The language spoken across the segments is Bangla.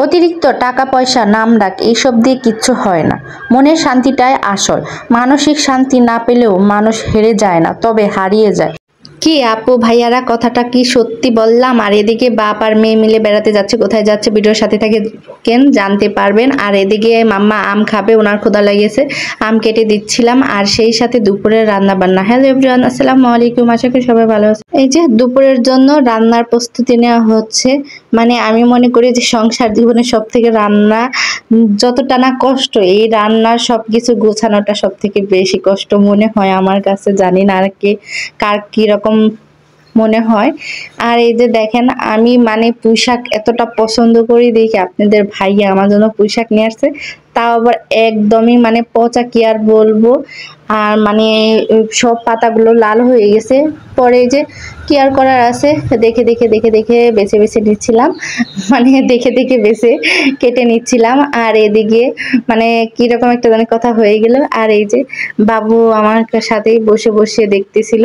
অতিরিক্ত টাকা পয়সা নামডাক এইসব দিয়ে কিচ্ছু হয় না। মনের শান্তিটাই আসল। মানসিক শান্তি না পেলেও মানুষ হেরে যায় না, তবে হারিয়ে যায়। কি আপু ভাইয়ারা, কথাটা কি সত্যি বললাম? আর এদিকে বাপ আর মেয়ে মিলে বেড়াতে যাচ্ছে। কোথায় যাচ্ছে ভিডিওর সাথে থাকেন, জানতে পারবেন। আর এদিকে মাম্মা আম খাবে, ওনার ক্ষুধা লেগেছে, আম কেটে দিচ্ছিলাম। আর সেই সাথে দুপুরের রান্না বান্না। হ্যালো এভরিওয়ান, আসসালামু আলাইকুম, আশা করি সবাই ভালো আছে। এই যে দুপুরের জন্য রান্নার প্রস্তুতি নেওয়া হচ্ছে। মানে আমি মনে করি যে সংসার জীবনের সব থেকে রান্না যতটা না কষ্ট, এই রান্নার সবকিছু গোছানোটা সব থেকে বেশি কষ্ট মনে হয় আমার কাছে। জানি না আর কার কিরকম মনে হয়। আর এই যে দেখেন, আমি মানে পুঁইশাক এতটা পছন্দ করি, দেখি আপনাদের ভাইয়া আমার জন্য পুঁইশাক নিয়ে আসছে, তাও আবার একদমই মানে পচা, কি আর বলবো। আর মানে সব পাতাগুলো লাল হয়ে গেছে। পরে যে কি আর করার আছে, দেখে দেখে দেখে দেখে বেছে বেছে নিচ্ছিলাম, মানে দেখে দেখে বেছে কেটে নিচ্ছিলাম। আর এদিকে মানে কিরকম একটা জানি কথা হয়ে গেল। আর এই যে বাবু আমার সাথেই বসে বসে দেখতেছিল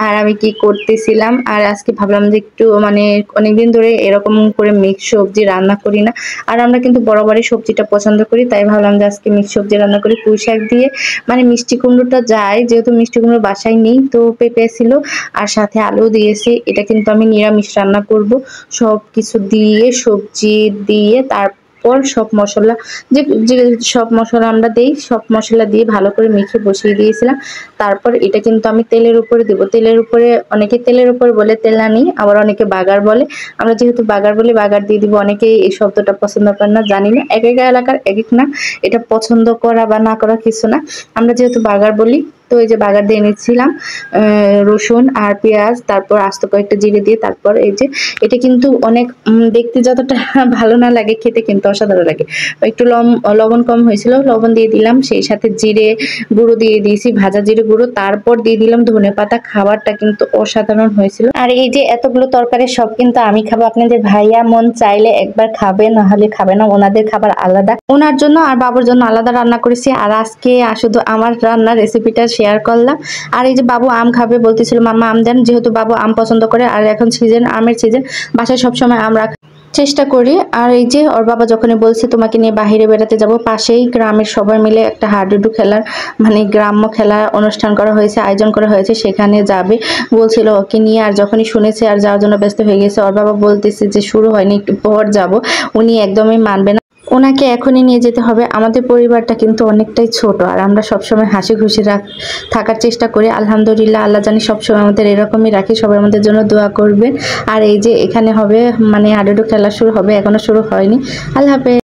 আর আমি কি করতেছিলাম। আর আজকে ভাবলাম যে একটু মানে অনেকদিন ধরে এরকম করে মিক্স সবজি রান্না করি না, আর আমরা কিন্তু বরাবরই সবজিটা পছন্দ করি, তাই ভাবলাম যে আজকে মিক্স সবজি রান্না করি পুঁই শাক দিয়ে। মানে মিষ্টি কুমড়োটা যায়, যেহেতু মিষ্টি কুমড়ো বাসায় নেই, তো পেঁপে ছিল আর সাথে আলু দিয়েছি। এটা কিন্তু আমি নিরামিষ রান্না করব, সব কিছু দিয়ে সবজি দিয়ে তারপর সব মশলা যে যে সব মশলা আমরা দেই, সব মশলা দিয়ে ভালো করে মেখে বসিয়ে দিয়েছিলাম। তারপর এটা কিন্তু আমি তেলের উপরে দেবো। তেলের উপরে, অনেকে তেলের উপরে বলে তেলানি, আবার অনেকে বাগার বলে। আমরা যেহেতু বাগার বলি, বাগার দিয়ে দিব। অনেকে এই শব্দটা পছন্দ করে না, জানি না, এক এক এলাকার এক এক না, এটা পছন্দ করা বা না করা কিছু না। আমরা যেহেতু বাগার বলি, তো এই যে বাগার দিয়ে নিচ্ছিলাম রসুন আর পেঁয়াজ, তারপর আস্ত কয়েকটা জিরে দিয়ে। তারপর এই যে এটা কিন্তু অনেক দেখতে যতটা ভালো না লাগে, খেতে কিন্তু অসাধারণ লাগে। একটু লবণ কম হয়েছিল, লবণ দিয়ে দিলাম, সেই সাথে জিরে গুঁড়ো দিয়ে দিয়েছি, ভাজা জিরে গুঁড়ো। তারপর দিয়ে দিলাম ধনেপাতা। খাবারটা কিন্তু অসাধারণ হয়েছিল। আর এই যে এতগুলো তরকারি সব কিন্তু আমি খাবো, আপনাদের ভাইয়া মন চাইলে একবার খাবে, না হলে খাবে না। ওনাদের খাবার আলাদা, ওনার জন্য আর বাবুর জন্য আলাদা রান্না করেছি। আর আজকে শুধু আমার রান্নার রেসিপিটা শেয়ার করলাম। আর এই যে বাবু আম খাবে, বলতেছিল মাম্মা আম দেন, যেহেতু বাবু আম পছন্দ করে। আর এখন সিজন, আমের সিজন, বাসায় সবসময় আম রাখার চেষ্টা করি। আর এই যে ওর বাবা যখনই বলছে তোমাকে নিয়ে বাহিরে বেড়াতে যাব, পাশেই গ্রামের সবাই মিলে একটা হাডুডু খেলার মানে গ্রাম্য খেলা অনুষ্ঠান করা হয়েছে, আয়োজন করা হয়েছে, সেখানে যাবে বলছিল ওকে নিয়ে। আর যখনই শুনেছে আর যাওয়ার জন্য ব্যস্ত হয়ে গেছে। ওর বাবা বলতেছে যে শুরু হয়নি, একটু পর যাব। উনি একদমই মানবে না, ওনাকে এখনই নিয়ে যেতে হবে। আমাদের পরিবারটা কিন্তু অনেকটাই ছোট, আর আমরা সবসময় হাসি খুশি থাকার চেষ্টা করি। আলহামদুলিল্লাহ, আল্লাহ জানি সবসময় আমাদের এরকমই রাখি। সবাই আমাদের জন্য দোয়া করবেন। আর এই যে এখানে হবে মানে হাডুডু খেলা শুরু হবে, এখনো শুরু হয়নি। আল্লাহ হাফেজ।